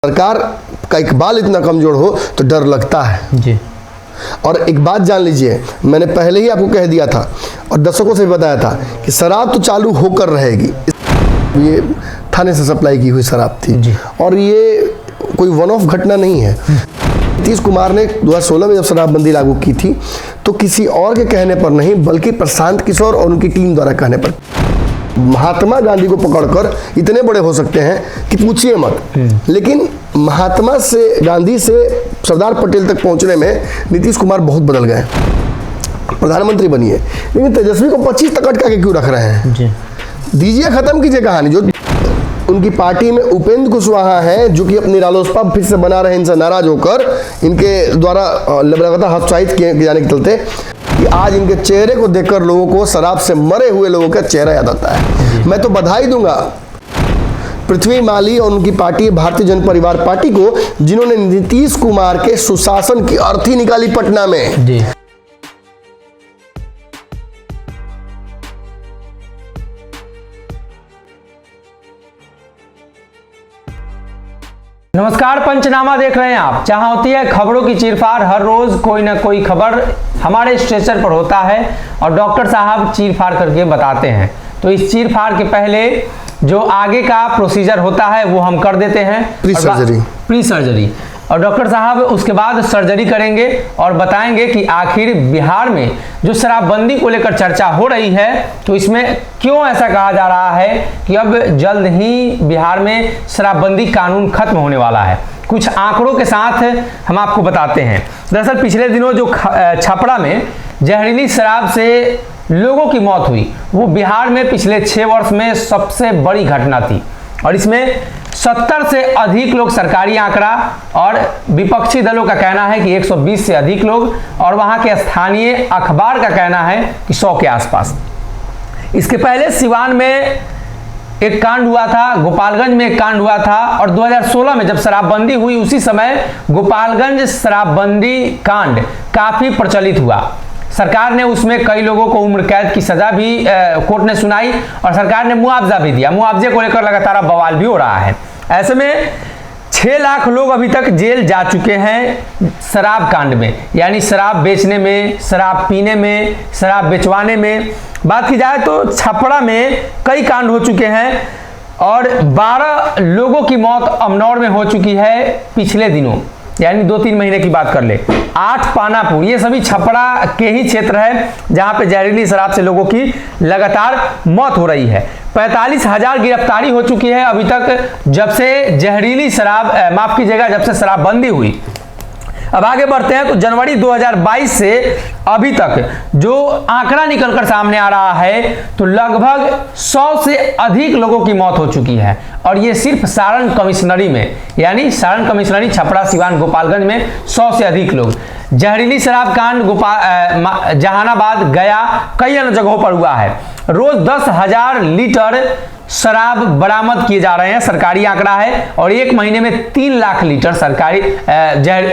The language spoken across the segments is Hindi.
सरकार का इकबाल इतना कमजोर हो तो डर लगता है जी। और एक बात जान लीजिए, मैंने पहले ही आपको कह दिया था और दर्शकों से भी बताया था कि शराब तो चालू होकर रहेगी। ये थाने से सप्लाई की हुई शराब थी जी। और ये कोई वन ऑफ घटना नहीं है। नीतीश कुमार ने 2016 में जब शराबबंदी लागू की थी तो किसी और के कहने पर नहीं बल्कि प्रशांत किशोर और उनकी टीम द्वारा कहने पर। महात्मा गांधी को पकड़कर इतने बड़े हो सकते हैं कि पूछिए मत, लेकिन महात्मा से गांधी से सरदार पटेल तक पहुंचने में नीतीश कुमार बहुत बदल गए, प्रधानमंत्री बनिए। लेकिन तेजस्वी को 25 तक अटका के क्यों रख रहे हैं जी। दीजिए, खत्म कीजिए कहानी। जो उनकी पार्टी में उपेंद्र कुशवाहा हैं जो कि अपनी रालोसपा फिर से बना रहे, इनसे नाराज होकर इनके द्वारा लगातार हतोत्साहित किए जाने के चलते कि आज इनके चेहरे को देखकर लोगों को शराब से मरे हुए लोगों का चेहरा याद आता है। मैं तो बधाई दूंगा पृथ्वी माली और उनकी पार्टी भारतीय जनता परिवार पार्टी को, जिन्होंने नीतीश कुमार के सुशासन की अर्थी निकाली पटना में। जी। नमस्कार, पंचनामा देख रहे हैं आप, जहां होती है खबरों की चीरफाड़। हर रोज कोई ना कोई खबर हमारे स्टेशन पर होता है और डॉक्टर साहब चीरफाड़ करके बताते हैं। तो इस चीरफाड़ के पहले जो आगे का प्रोसीजर होता है वो हम कर देते हैं, प्री सर्जरी। और डॉक्टर साहब उसके बाद सर्जरी करेंगे और बताएंगे कि आखिर बिहार में जो शराबबंदी को लेकर चर्चा हो रही है तो इसमें क्यों ऐसा कहा जा रहा है कि अब जल्द ही बिहार में शराबबंदी कानून खत्म होने वाला है। कुछ आंकड़ों के साथ हम आपको बताते हैं। दरअसल पिछले दिनों जो छपरा में जहरीली शराब से लोगों की मौत हुई वो बिहार में पिछले 6 वर्ष में सबसे बड़ी घटना थी और इसमें 70 से अधिक लोग, सरकारी आंकड़ा, और विपक्षी दलों का कहना है कि 120 से अधिक लोग, और वहां के स्थानीय अखबार का कहना है कि 100 के आसपास। इसके पहले सिवान में एक कांड हुआ था, गोपालगंज में एक कांड हुआ था और 2016 में जब शराबबंदी हुई उसी समय गोपालगंज शराबबंदी कांड काफी प्रचलित हुआ। सरकार ने उसमें कई लोगों को उम्र कैद की सजा भी कोर्ट ने सुनाई और सरकार ने मुआवजा भी दिया। मुआवजे को लेकर लगातार बवाल भी हो रहा है। ऐसे में 6 लाख लोग अभी तक जेल जा चुके हैं शराब कांड में, यानी शराब बेचने में, शराब पीने में, शराब बेचवाने में। बात की जाए तो छपरा में कई कांड हो चुके हैं और 12 लोगों की मौत अमनौर में हो चुकी है पिछले दिनों, यानी 2-3 महीने की बात कर ले। 8 पानापुर, ये सभी छपरा के ही क्षेत्र है जहां पे जहरीली शराब से लोगों की लगातार मौत हो रही है। 45,000 गिरफ्तारी हो चुकी है अभी तक जब से जहरीली शराब, माफ कीजिएगा, जब से शराबबंदी हुई। अब आगे बढ़ते हैं तो जनवरी 2022 से अभी तक जो आंकड़ा निकलकर सामने आ रहा है तो लगभग 100 से अधिक लोगों की मौत हो चुकी है और ये सिर्फ सारण कमिश्नरी में, यानी सारण कमिश्नरी, छपरा, सिवान, गोपालगंज में 100 से अधिक लोग। जहरीली शराब कांड जहानाबाद, गया, कई अन्य जगहों पर हुआ है। रोज 10,000 लीटर शराब बरामद किए जा रहे हैं, सरकारी आंकड़ा है, और एक महीने में 3 लाख लीटर सरकारी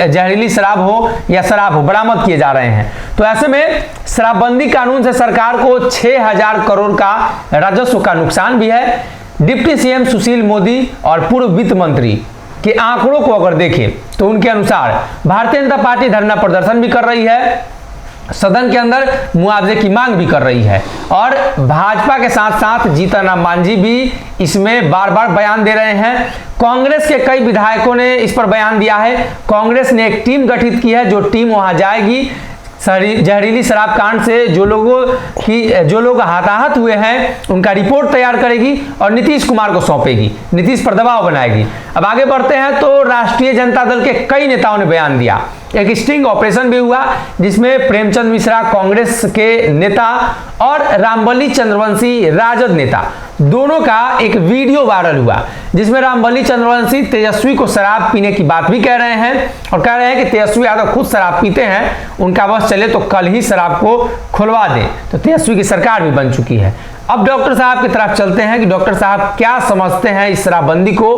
जहरीली शराब हो या शराब हो बरामद किए जा रहे हैं। तो ऐसे में शराबबंदी कानून से सरकार को 6,000 करोड़ का राजस्व का नुकसान भी है। डिप्टी सीएम सुशील मोदी और पूर्व वित्त मंत्री के आंकड़ों को अगर देखें तो उनके अनुसार भारतीय जनता पार्टी धरना प्रदर्शन भी कर रही है, सदन के अंदर मुआवजे की मांग भी कर रही है और भाजपा के साथ साथ जीतन राम मांझी भी इसमें बार बार बयान दे रहे हैं। कांग्रेस के कई विधायकों ने इस पर बयान दिया है। कांग्रेस ने एक टीम गठित की है, जो टीम वहां जाएगी, जहरीली शराब कांड से जो लोग हताहत हुए हैं उनका रिपोर्ट तैयार करेगी और नीतीश कुमार को सौंपेगी, नीतीश पर दबाव बनाएगी। अब आगे बढ़ते हैं तो राष्ट्रीय जनता दल के कई नेताओं ने बयान दिया। एक स्टिंग ऑपरेशन भी हुआ जिसमें प्रेमचंद मिश्रा, कांग्रेस के नेता, और रामबली चंद्रवंशी, राजद नेता, दोनों का एक वीडियो वायरल हुआ जिसमें रामबली चंद्रवंशी तेजस्वी को शराब पीने की बात भी कह रहे हैं और कह रहे हैं कि तेजस्वी यादव खुद शराब पीते हैं, उनका बस चले तो कल ही शराब को खुलवा दें। तो तेजस्वी की सरकार भी बन चुकी है। अब डॉक्टर साहब की तरफ चलते हैं कि डॉक्टर साहब क्या समझते हैं इस शराबबंदी को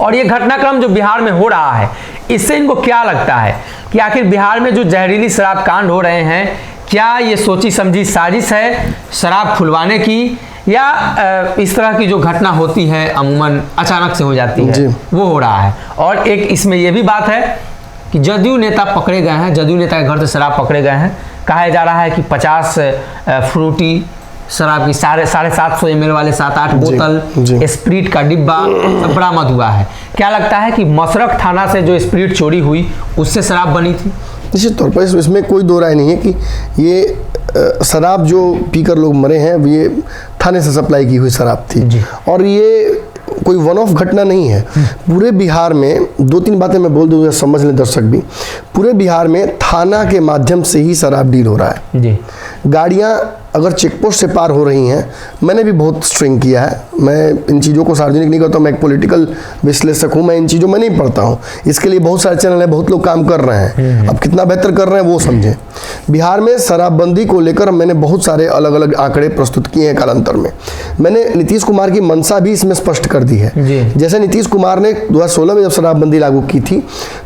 और ये घटनाक्रम जो बिहार में हो रहा है इससे इनको क्या लगता है कि आखिर बिहार में जो जहरीली शराब कांड हो रहे हैं क्या ये सोची समझी साजिश है शराब खुलवाने की, या इस तरह की जो घटना होती है अमूमन अचानक से हो जाती है, वो हो रहा है। और एक इसमें यह भी बात है कि जदयू नेता पकड़े गए हैं, जदयू नेता के घर से शराब पकड़े गए हैं। कहा जा रहा है कि 50 फ्रूटी शराब की 750 ml वाले 7-8 बोतल स्प्रीट का डिब्बा सब बरामद हुआ है। क्या लगता है कि मसरख थाना से जो स्प्रीट चोरी हुई उससे शराब बनी थी? निश्चित तौर पर इसमें कोई दो राय नहीं है कि ये शराब जो पीकर लोग मरे हैं ये थाने से सप्लाई की हुई शराब थी। और ये कोई वन ऑफ घटना नहीं है। पूरे बिहार में 2-3 बातें मैं बोल दूँ, समझ लें दर्शक भी। पूरे बिहार में थाना के माध्यम से ही शराब डील हो रहा है जी। गाड़ियाँ अगर चेकपोस्ट से पार हो रही हैं, मैंने भी बहुत स्ट्रिंग किया है, मैं इन चीज़ों को सार्वजनिक नहीं करता हूँ, मैं एक पॉलिटिकल विश्लेषक हूँ, मैं इन चीज़ों में नहीं पढ़ता हूँ। इसके लिए बहुत सारे चैनल हैं, बहुत लोग काम कर रहे हैं, अब कितना बेहतर कर रहे हैं वो समझें। बिहार में शराबबंदी को लेकर मैंने बहुत सारे अलग अलग आंकड़े प्रस्तुत किए हैं कालांतर में। मैंने नीतीश कुमार की मंशा भी इसमें स्पष्ट कर दी है। जैसे नीतीश कुमार ने 2016 में जब शराबबंदी लागू की थी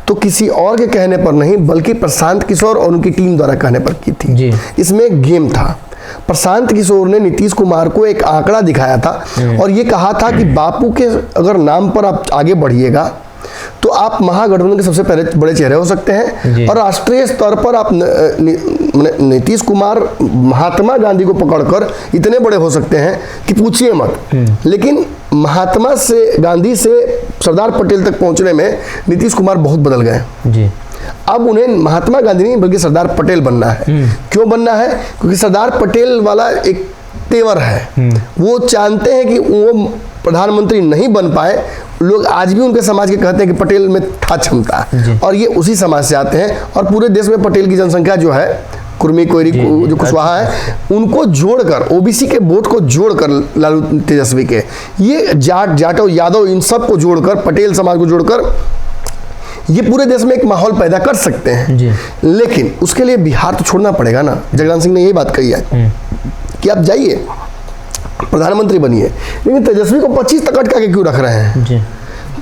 तो किसी और के कहने पर नहीं बल्कि प्रशांत किशोर और उनकी टीम द्वारा कहने पर की थी। इसमें एक गेम था। प्रशांत किशोर ने नीतीश कुमार को एक आंकड़ा दिखाया था और ये कहा था कि बापू के अगर नाम पर आप आगे बढ़िएगा तो आप महागठबंधन के सबसे बड़े चेहरे हो सकते हैं। और राष्ट्रीय स्तर पर आप नीतीश कुमार महात्मा गांधी को पकड़कर इतने बड़े हो सकते हैं कि पूछिए मत। लेकिन महात्मा से गांधी से सरदार पटेल तक पहुंचने में नीतीश कुमार बहुत बदल गए। अब उन्हें महात्मा गांधी नहीं बल्कि सरदार पटेल बनना है। क्यों बनना है? क्योंकि सरदार पटेल वाला एक तेवर है। वो जानते हैं कि वो प्रधानमंत्री नहीं बन पाए, लोग आज भी उनके समाज के कहते हैं कि पटेल में था क्षमता, और ये उसी समाज से आते हैं। और पूरे देश में पटेल की जनसंख्या जो है, कुर्मी कोयरी जो कुशवाहा है, उनको जोड़कर ओबीसी के वोट को जोड़कर लालू तेजस्वी के ये जाटव यादव इन सब को जोड़कर पटेल समाज को जोड़कर ये पूरे देश में एक माहौल पैदा कर सकते हैं। लेकिन उसके लिए बिहार तो छोड़ना पड़ेगा ना। जगदान सिंह ने यही बात कही है कि आप जाइए प्रधानमंत्री बनिए, लेकिन तेजस्वी को 25 तक अटका के क्यों रख रहे हैं?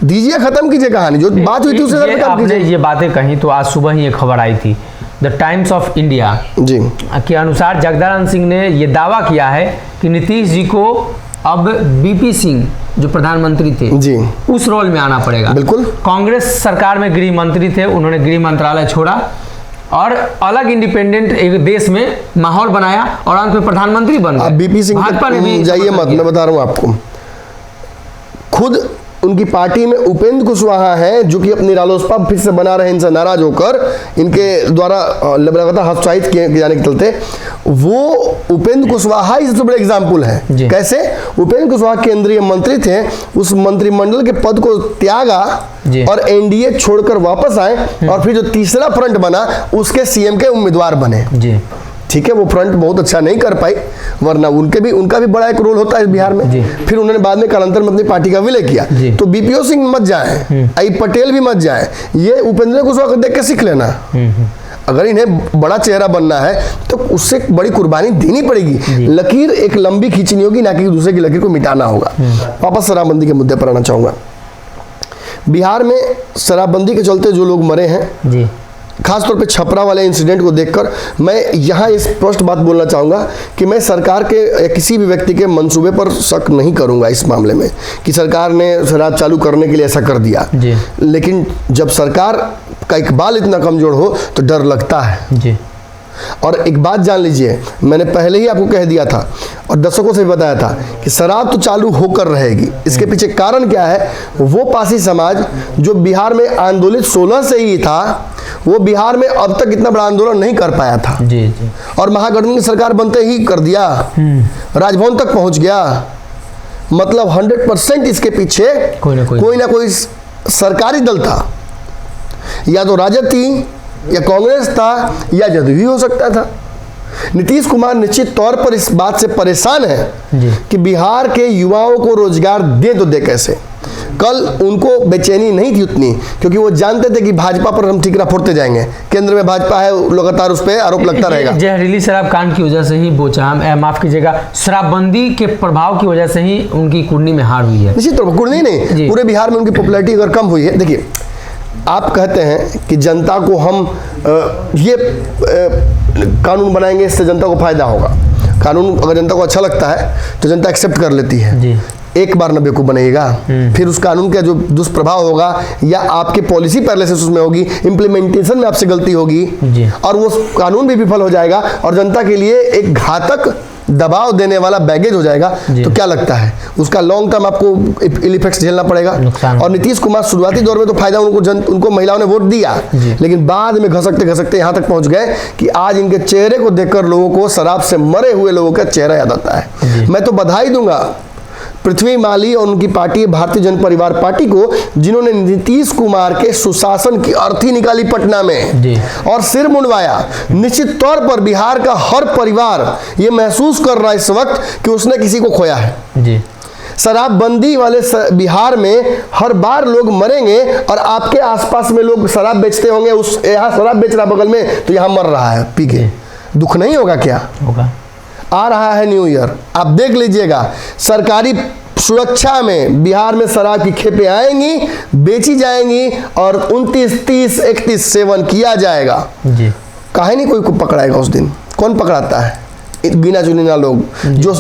दीजिए, खत्म कीजिए कहानी। जो बात हुई थी उससे आपने ये बातें कही तो आज सुबह ही एक खबर आई थी द टाइम्स ऑफ इंडिया जी के अनुसार जगदानंद सिंह ने ये दावा किया है कि नीतीश जी को अब बीपी सिंह जो प्रधानमंत्री थे जी उस रोल में आना पड़ेगा। बिल्कुल। कांग्रेस सरकार में गृह मंत्री थे, उन्होंने गृह मंत्रालय छोड़ा और अलग इंडिपेंडेंट एक देश में माहौल बनाया और अंत में प्रधानमंत्री बन गए। बीपी सिंह भाजपा ने भी जाइए मत, मैं बता रहा हूँ आपको। खुद उनकी पार्टी में उपेंद्र कुशवाहा हैं जो कि अपनी रालोसपा फिर से बना रहे, इनसे नाराज होकर इनके द्वारा लगातार हतोत्साहित किए जाने के चलते, वो उपेंद्र कुशवाहा ही सबसे बड़े एग्जाम्पल है। कैसे? उपेंद्र कुशवाहा केंद्रीय मंत्री थे, उस मंत्रिमंडल के पद को त्यागा और एनडीए छोड़कर वापस आए और फिर जो तीसरा फ्रंट बना उसके सीएम के उम्मीदवार बने। ठीक है, वो फ्रंट बहुत अच्छा नहीं कर पाई, वरना उनका भी बड़ा एक रोल होता है बिहार में। फिर उन्होंने बाद में कालांतर में अपनी पार्टी का विलय किया। तो बीपीओ सिंह मत जाए, आई पटेल भी मत जाए, ये उपेंद्र कुशवाहा को देख के सीख लेना। अगर इन्हें बड़ा चेहरा बनना है तो उससे बड़ी कुर्बानी देनी पड़ेगी। लकीर एक लंबी खींचनी होगी, ना कि दूसरे की लकीर को मिटाना होगा। वापस शराबबंदी के मुद्दे पर आना चाहूंगा। बिहार में शराबबंदी के चलते जो लोग मरे हैं, खासतौर पे छपरा वाले इंसिडेंट को देखकर मैं यहाँ इस स्पष्ट बात बोलना चाहूँगा कि मैं सरकार के या किसी भी व्यक्ति के मंसूबे पर शक नहीं करूँगा इस मामले में कि सरकार ने शराब चालू करने के लिए ऐसा कर दिया। लेकिन जब सरकार का इकबाल इतना कमज़ोर हो तो डर लगता है। और एक बात जान लीजिए, मैंने पहले ही आपको कह दिया था और दर्शकों से भी बताया था कि शराब तो चालू होकर रहेगी। इसके पीछे कारण क्या है? वो पासी समाज जो बिहार में आंदोलित 16 से ही था, वो बिहार में अब तक इतना बड़ा आंदोलन नहीं कर पाया था। और महागठबंधन की सरकार बनते ही कर दिया, राजभवन तक पहुंच गया। मतलब 100% इसके पीछे कोई ना कोई सरकारी दल था, या तो राजद थी या कांग्रेस था या जदयू हो सकता था। नीतीश कुमार निश्चित तौर पर इस बात से परेशान है कि बिहार के युवाओं को रोजगार दे तो दे कैसे। कल उनको बेचैनी नहीं थी उतनी, क्योंकि वो जानते थे कि भाजपा पर हम ठीकरा फोड़ते जाएंगे, केंद्र में भाजपा है, लगातार उस पर आरोप लगता रहेगा। जहरीली शराब कांड की वजह से ही माफ कीजिएगा, शराबबंदी के प्रभाव की वजह से ही उनकी कुर्नी में हार हुई है। निश्चित तौर पर कुर्नी नहीं, पूरे बिहार में उनकी पॉपुलैरिटी अगर कम हुई है। देखिए, आप कहते हैं कि जनता को हम ये कानून बनाएंगे, इससे जनता को फायदा होगा। कानून अगर जनता को अच्छा लगता है तो जनता एक्सेप्ट कर लेती है जी। एक बार न बेवकूफ़ बनेगा, फिर उस कानून का जो दुष्प्रभाव होगा या आपके पॉलिसी पैरालिसिस उसमें होगी, इम्प्लीमेंटेशन में आपसे गलती होगी जी। और वो कानून भी विफल हो जाएगा और जनता के लिए एक घातक दबाव देने वाला बैगेज हो जाएगा। तो क्या लगता है उसका लॉन्ग टर्म आपको इल इफेक्ट्स झेलना पड़ेगा। और नीतीश कुमार शुरुआती दौर में तो फायदा उनको महिलाओं ने वोट दिया, लेकिन बाद में घसकते घसकते यहाँ तक पहुंच गए कि आज इनके चेहरे को देखकर लोगों को शराब से मरे हुए लोगों का चेहरा याद आता है। मैं तो बधाई दूंगा पृथ्वी माली और उनकी पार्टी भारतीय जन परिवार पार्टी को, जिन्होंने नीतीश कुमार के सुशासन की अर्थी निकाली पटना में और सिर मुंडवाया। निश्चित तौर पर बिहार का हर परिवार ये महसूस कर रहा है इस वक्त कि उसने किसी को खोया है जी। शराबबंदी वाले बिहार में हर बार लोग मरेंगे और आपके आसपास में लोग शराब बेचते होंगे, उस यहाँ शराब बेच रहा बगल में तो यहाँ मर रहा है पी के। दुख नहीं होगा क्या? होगा। आ रहा है न्यू ईयर, आप देख लीजिएगा सरकारी सुरक्षा में बिहार में शराब की खेपें आएंगी, बेची जाएंगी और 29, 30, 31 सेवन किया जाएगा जी। काहे नहीं कोई को पकड़ाएगा उस दिन? कौन पकड़ाता है? गिना चुनिना लोग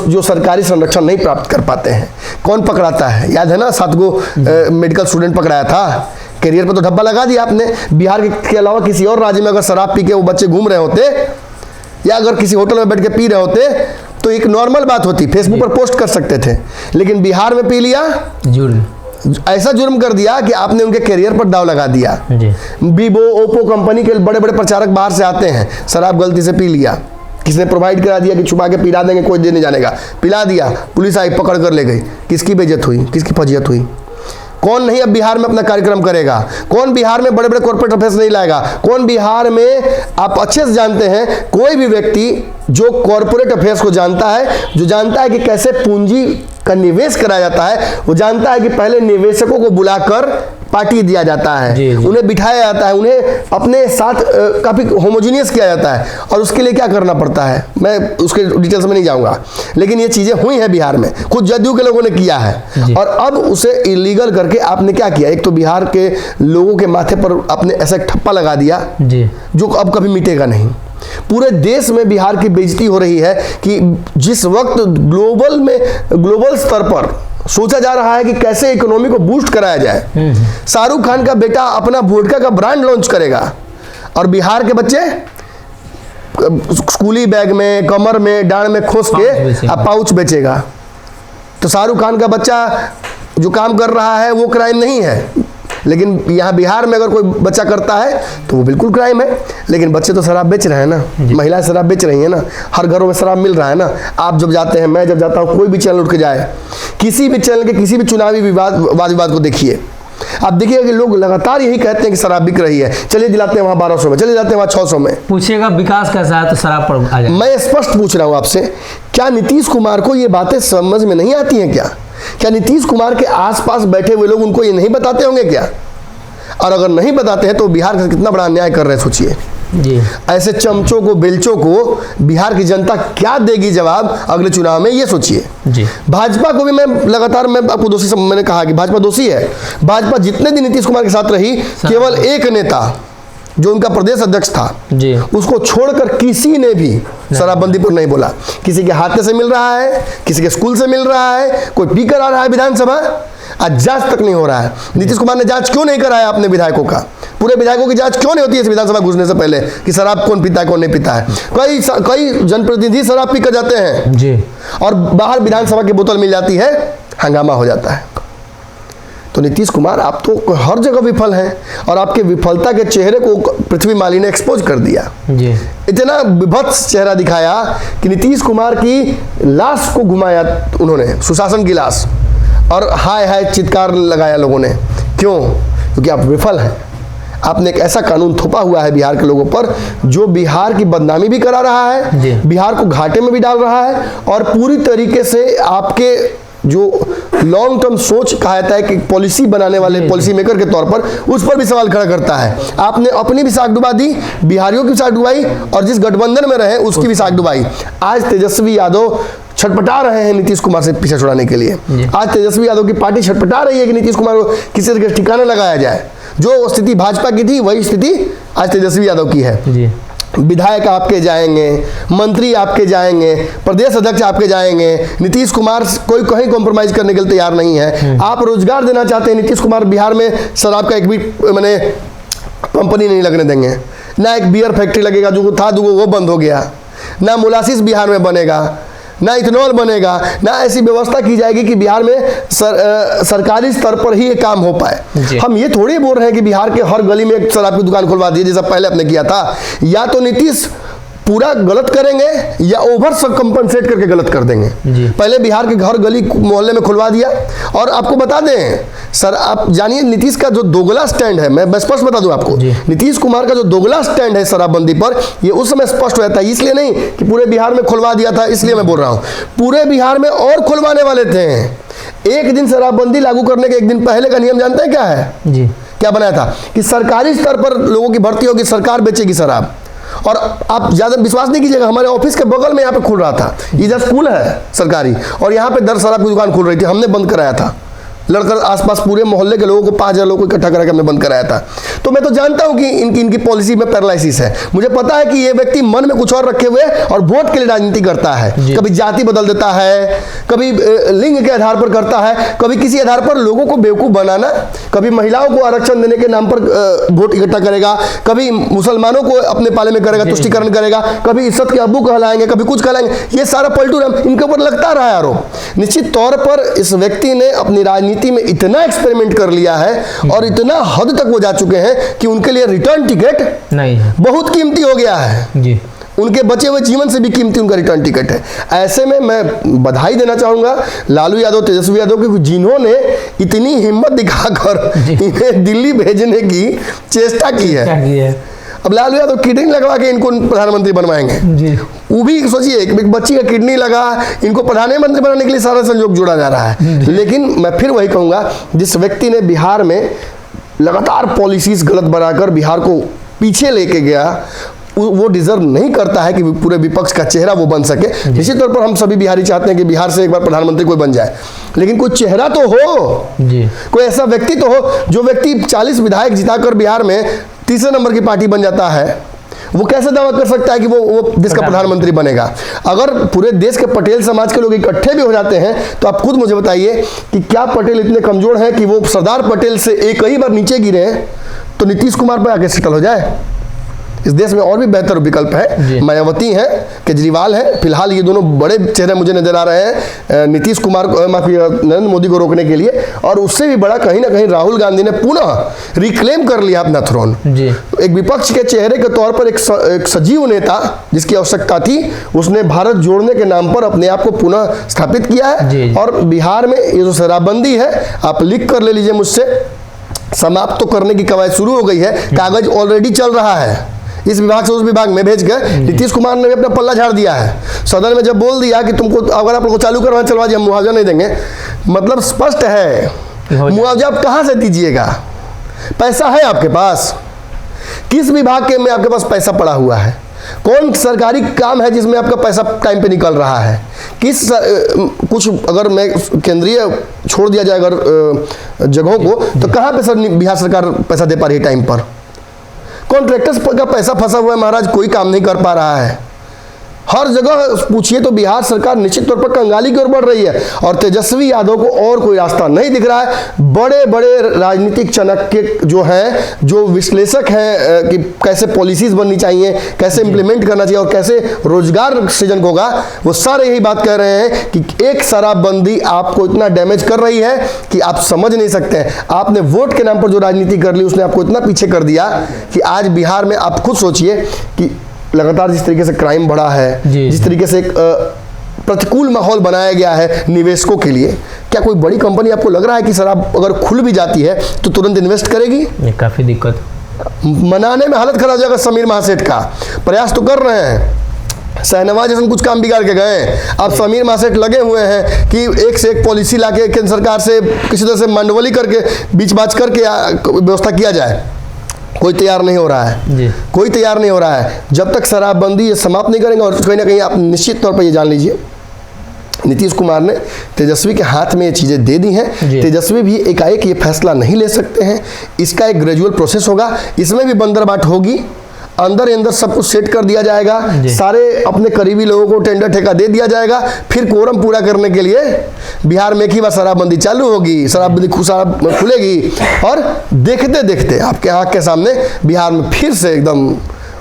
जो सरकारी संरक्षण नहीं प्राप्त कर पाते हैं, कौन पकड़ाता है? याद है ना 7 गो मेडिकल स्टूडेंट पकड़ाया था, करियर पर तो धब्बा लगा दिया आपने। बिहार के अलावा किसी और राज्य में अगर शराब पी के वो बच्चे घूम रहे होते या अगर किसी होटल में बैठ के पी रहे होते तो एक नॉर्मल बात होती, फेसबुक पर पोस्ट कर सकते थे, लेकिन बिहार में पी लिया, ऐसा जुर्म कर दिया कि आपने उनके करियर पर दाव लगा दिया। वीवो ओप्पो कंपनी के बड़े बड़े प्रचारक बाहर से आते हैं, शराब गलती से पी लिया, किसने प्रोवाइड करा दिया कि छुपा के पिला देंगे, कोई देने जानेगा, पिला दिया, पुलिस आई पकड़ कर ले गई। किसकी बेइज्जत हुई, किसकी फजीहत हुई? कौन नहीं अब बिहार में अपना कार्यक्रम करेगा? कौन बिहार में बड़े बड़े कॉर्पोरेट अफेयर्स नहीं लाएगा? कौन बिहार में, आप अच्छे से जानते हैं, कोई भी व्यक्ति जो कॉर्पोरेट अफेयर्स को जानता है, जो जानता है कि कैसे पूंजी का निवेश कराया जाता है, वो जानता है कि पहले निवेशकों को बुलाकर पार्टी दिया जाता है, उन्हें बिठाया जाता है, उन्हें अपने साथ काफी होमोजीनियस किया जाता है और उसके लिए क्या करना पड़ता है मैं उसके डिटेल्स में नहीं जाऊंगा, लेकिन ये चीजें हुई हैं बिहार में, खुद जदयू के लोगों ने किया है और अब उसे इलीगल करके आपने क्या किया? एक तो बिहार के लोगों के माथे पर आपने ऐसा एक ठप्पा लगा दिया जो अब कभी मिटेगा नहीं। पूरे देश में बिहार की बेइज्जती हो रही है कि जिस वक्त ग्लोबल स्तर पर सोचा जा रहा है कि कैसे इकोनॉमी को बूस्ट कराया जाए, शाहरुख खान का बेटा अपना वोडका का ब्रांड लॉन्च करेगा और बिहार के बच्चे स्कूली बैग में, कमर में, डांड में खोस के पाउच बेचेगा। तो शाहरुख खान का बच्चा जो काम कर रहा है वो क्राइम नहीं है, लेकिन यहाँ बिहार में अगर कोई बच्चा करता है तो वो बिल्कुल क्राइम है। लेकिन बच्चे तो शराब बेच रहे हैं ना, महिलाएं शराब बेच रही हैं ना, हर घरों में शराब मिल रहा है ना। आप जब जाते हैं, मैं जब जाता हूँ, कोई भी चैनल उठ के जाए, किसी भी चैनल के किसी भी चुनावी वाद विवाद को देखिए, आप देखिएगा कि लोग लगातार यही कहते हैं कि शराब बिक रही है, चलिए दिलाते हैं वहाँ 1200 में, चलिए जाते हैं वहाँ 600 में। पूछिएगा विकास कैसा है तो शराब पर आ जाए। मैं स्पष्ट पूछ रहा हूँ आपसे, क्या नीतीश कुमार को ये बातें समझ में नहीं आती हैं क्या? क्या नीतीश कुमार के आसपास बैठे हुए लोग उनको ये नहीं बताते होंगे क्या? और अगर नहीं बताते हैं तो बिहार का कितना बड़ा अन्याय कर रहे हैं, सोचिए। ऐसे चमचों को, बेलचों को बिहार की जनता क्या देगी जवाब अगले चुनाव में, ये सोचिए। भाजपा को भी मैं लगातार, मैं आपको दोषी, मैंने कहा कि भाजपा दोषी है। भाजपा जितने दिन नीतीश कुमार के साथ रही, केवल एक नेता जो उनका प्रदेश अध्यक्ष था उसको छोड़कर किसी ने भी शराबबंदी पर नहीं बोला। किसी के हाथे से मिल रहा है, किसी के स्कूल से मिल रहा है, कोई पी कर आ रहा है विधानसभा, आज जांच तक नहीं हो रहा है। नीतीश कुमार ने जांच क्यों नहीं कराया अपने विधायकों का? पूरे विधायकों की जांच क्यों नहीं होती है इस विधानसभा घुसने से पहले कि शराब कौन पीता है, कौन नहीं पीता है? कई जनप्रतिनिधि शराब पी कर जाते हैं और बाहर विधानसभा की बोतल मिल जाती है, हंगामा हो जाता है। तो नीतीश कुमार, आप तो हर जगह विफल हैं और आपके विफलता के चेहरे को पृथ्वी माली ने एक्सपोज कर दिया। इतना विभत्स चेहरा दिखाया कि नीतीश कुमार की लाश को घुमाया उन्होंने, सुशासन की लाश, और हाय हाय चित्कार लगाया लोगों ने। क्यों? क्योंकि आप विफल हैं। आपने एक ऐसा कानून थोपा हुआ है बिहार के लोगों पर जो बिहार की बदनामी भी करा रहा है, बिहार को घाटे में भी डाल रहा है और पूरी तरीके से आपके जो लॉन्ग टर्म सोच कहा जाता है कि पॉलिसी बनाने वाले पॉलिसी मेकर के तौर पर, उस पर भी सवाल खड़ा करता है। आपने अपनी भी साख डुबा दी, बिहारियों की भी साख डुबाई और जिस गठबंधन में रहे उसकी भी साख डुबाई। आज तेजस्वी यादव छटपटा रहे हैं नीतीश कुमार से पीछे छुड़ाने के लिए। आज तेजस्वी यादव की पार्टी छटपटा रही है कि नीतीश कुमार को किसी तरह के ठिकाने लगाया जाए। जो स्थिति भाजपा की थी वही स्थिति आज तेजस्वी यादव की है। विधायक आपके जाएंगे, मंत्री आपके जाएंगे, प्रदेश अध्यक्ष आपके जाएंगे। नीतीश कुमार कोई कहीं कॉम्प्रोमाइज करने के लिए तैयार नहीं है। आप रोजगार देना चाहते हैं, नीतीश कुमार बिहार में शराब का एक भी मैंने कंपनी नहीं लगने देंगे। ना एक बियर फैक्ट्री लगेगा, जो था वो बंद हो गया। ना मोलासिस बिहार में बनेगा, ना इथेनॉल बनेगा, ना ऐसी व्यवस्था की जाएगी कि बिहार में सरकारी स्तर पर ही ये काम हो पाए। हम ये थोड़ी बोल रहे हैं कि बिहार के हर गली में एक शराब की दुकान खुलवा दिए जैसा पहले आपने किया था। या तो नीतीश पूरा गलत करेंगे या ओवर सब कंपनसेट करके गलत कर देंगे। पहले बिहार के घर गली मोहल्ले में खुलवा दिया। और आपको बता दें सर, आप जानिए नीतीश का जो दोगला स्टैंड है, मैं स्पष्ट बता दूं आपको, नीतीश कुमार का जो दोगला स्टैंड है शराबबंदी पर, ये उस समय स्पष्ट हो जाता है। इसलिए नहीं कि पूरे बिहार में खुलवा दिया था, इसलिए मैं बोल रहा हूं पूरे बिहार में और खुलवाने वाले थे। एक दिन शराबबंदी लागू करने के एक दिन पहले का नियम जानते हैं क्या है? क्या बनाया था कि सरकारी स्तर पर लोगों की भर्ती होगी, सरकार बेचेगी शराब। और आप ज्यादा विश्वास नहीं कीजिएगा, हमारे ऑफिस के बगल में यहाँ पे खुल रहा था, इधर स्कूल है सरकारी, और यहाँ पे 10 शराब की दुकान खुल रही थी, हमने बंद कराया था। लड़कर आसपास पूरे मोहल्ले के लोगों को 5000 लोगों को इकट्ठा करके हमने बंद कराया था। तो मैं तो जानता हूं कि इनकी पॉलिसी में पैरालिसिस है। मुझे पता है कि ये व्यक्ति मन में कुछ और रखे हुए और वोट के लिए राजनीति करता है। कभी जाति बदल देता है, कभी लिंग के आधार पर करता है, कभी किसी आधार पर लोगों को बेवकूफ बनाना, कभी महिलाओं को आरक्षण देने के नाम पर वोट इकट्ठा करेगा, कभी मुसलमानों को अपने पाले में करेगा, तुष्टिकरण करेगा, कभी इज्जत के अब्बू कहलाएंगे, कभी कुछ कहलाएंगे। ये सारा पलटू इनके ऊपर लगता रहा है आरोप। निश्चित तौर पर इस व्यक्ति ने अपनी राजनीति में इतना एक्सपेरिमेंट कर लिया है और इतना हद तक वो जा चुके हैं कि उनके लिए रिटर्न टिकट नहीं है, बहुत कीमती हो गया है जी। उनके बचे हुए जीवन से भी कीमती उनका रिटर्न टिकट है। ऐसे में मैं बधाई देना चाहूंगा लालू यादव, तेजस्वी यादव को, जिन्होंने इतनी हिम्मत दिखाकर इन्हें दिल्ली भेजने की चेष्टा की है। अब लालू यादव किडनी लगवा के इनको प्रधानमंत्री बनवाएंगे। वो भी सोचिए, एक बच्ची का किडनी लगा, इनको प्रधानमंत्री बनाने के लिए सारा संयोग जोड़ा जा रहा है। लेकिन मैं फिर वही कहूंगा, जिस व्यक्ति ने बिहार में लगातार पॉलिसीज गलत बनाकर बिहार को पीछे लेके गया, वो डिजर्व नहीं करता है कि पूरे विपक्ष का चेहरा वो बन सके। निश्चित तौर पर हम सभी बिहारी चाहते हैं कि बिहार से एक बार प्रधानमंत्री कोई बन जाए, लेकिन कोई चेहरा तो हो जी। कोई ऐसा व्यक्ति तो हो, जो व्यक्ति 40 विधायक जिताकर बिहार में तीसरे नंबर की पार्टी बन जाता है। वो कैसे दावा कर सकता है कि वो देश का प्रधानमंत्री बनेगा? अगर पूरे देश के पटेल समाज के लोग इकट्ठे भी हो जाते हैं तो आप खुद मुझे बताइए कि क्या पटेल इतने कमजोर हैं कि वो सरदार पटेल से एक ही बार नीचे गिरे हैं तो नीतीश कुमार पर आके सेटल हो जाए? इस देश में और भी बेहतर विकल्प है। मायावती है, केजरीवाल है। फिलहाल ये दोनों बड़े चेहरे मुझे नजर आ रहे हैं नीतीश कुमार को, नरेंद्र मोदी को रोकने के लिए। और उससे भी बड़ा कहीं ना कहीं राहुल गांधी ने पुनः रिक्लेम कर लिया अपना थ्रोन। एक विपक्ष के चेहरे के तौर पर एक सजीव नेता जिसकी आवश्यकता थी, उसने भारत जोड़ने के नाम पर अपने आप को पुनः स्थापित किया है। और बिहार में ये जो शराबबंदी है, आप लिख कर ले लीजिए मुझसे, समाप्त तो करने की कवायद शुरू हो गई है। कागज ऑलरेडी चल रहा है, इस विभाग से उस विभाग में भेज कर नीतीश कुमार ने भी अपना पल्ला झाड़ दिया है। सदन में जब बोल दिया कि तुमको अगर आप लोग को चालू करवाना चलवा दिया, हम मुआवजा नहीं देंगे, मतलब स्पष्ट है मुआवजा आप कहां से दीजिएगा? पैसा है आपके पास? किस विभाग के में आपके पास पैसा पड़ा हुआ है? कौन सरकारी काम है जिसमें आपका पैसा टाइम पे निकल रहा है? कुछ अगर मैं केंद्रीय छोड़ दिया जाए अगर जगहों को, तो कहां पे सर बिहार सरकार पैसा दे पा रही है टाइम पर? कॉन्ट्रैक्टर्स का पैसा फंसा हुआ है महाराज, कोई काम नहीं कर पा रहा है। हर जगह पूछिए तो बिहार सरकार निश्चित तौर पर कंगाली की ओर बढ़ रही है। और तेजस्वी यादव को और कोई रास्ता नहीं दिख रहा है। बड़े बड़े राजनीतिक चाणक्य जो हैं, जो विश्लेषक हैं कि कैसे पॉलिसीज बननी चाहिए, कैसे इंप्लीमेंट करना चाहिए और कैसे रोजगार सृजन होगा, वो सारे यही बात कह रहे हैं कि एक शराबबंदी आपको इतना डैमेज कर रही है कि आप समझ नहीं सकते हैं। आपने वोट के नाम पर जो राजनीति कर ली, उसने आपको इतना पीछे कर दिया कि आज बिहार में आप खुद सोचिए कि लगातार जिस तरीके से क्राइम बढ़ा है, जिस तरीके से एक प्रतिकूल माहौल बनाया गया है निवेशकों के लिए, क्या कोई बड़ी कंपनी आपको लग रहा है कि शराब अगर खुल भी जाती है तो तुरंत इन्वेस्ट करेगी? काफी दिक्कत, मनाने में हालत खराब हो जाएगा। समीर महासेठ का प्रयास तो कर रहे हैं, शहनवाज जैसे कुछ काम बिगाड़ के गए, अब समीर महासेठ लगे हुए हैं कि एक से एक पॉलिसी लाके केंद्र सरकार से किसी तरह से मंडवली करके बीच बाच करके व्यवस्था किया जाए। कोई तैयार नहीं हो रहा है जी। कोई तैयार नहीं हो रहा है। जब तक शराबबंदी ये समाप्त नहीं करेंगे, और कहीं ना कहीं आप निश्चित तौर पर ये जान लीजिए, नीतीश कुमार ने तेजस्वी के हाथ में ये चीज़ें दे दी हैं। तेजस्वी भी एकाएक ये फैसला नहीं ले सकते हैं, इसका एक ग्रेजुअल प्रोसेस होगा, इसमें भी बंदरबाट होगी। अंदर ही अंदर सब कुछ सेट कर दिया जाएगा, सारे अपने करीबी लोगों को टेंडर ठेका दे दिया जाएगा। फिर कोरम पूरा करने के लिए बिहार में एक ही बार शराबबंदी चालू होगी, शराब खुलेगी और देखते देखते आपके आंख के सामने बिहार में फिर से एकदम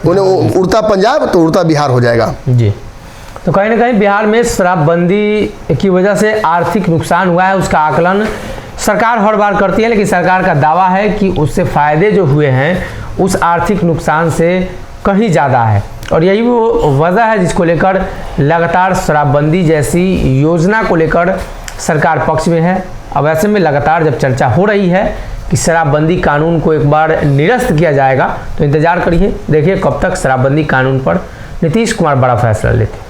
उन्हें उड़ता पंजाब तो उड़ता बिहार हो जाएगा। जी, तो कहीं ना कहीं बिहार में शराबबंदी की वजह से आर्थिक नुकसान हुआ है, उसका आकलन सरकार हर बार करती है, लेकिन सरकार का दावा है कि उससे फायदे जो हुए हैं उस आर्थिक नुकसान से कहीं ज़्यादा है। और यही वो वजह है जिसको लेकर लगातार शराबबंदी जैसी योजना को लेकर सरकार पक्ष में है। अब ऐसे में लगातार जब चर्चा हो रही है कि शराबबंदी कानून को एक बार निरस्त किया जाएगा, तो इंतजार करिए, देखिए कब तक शराबबंदी कानून पर नीतीश कुमार बड़ा फैसला लेते हैं।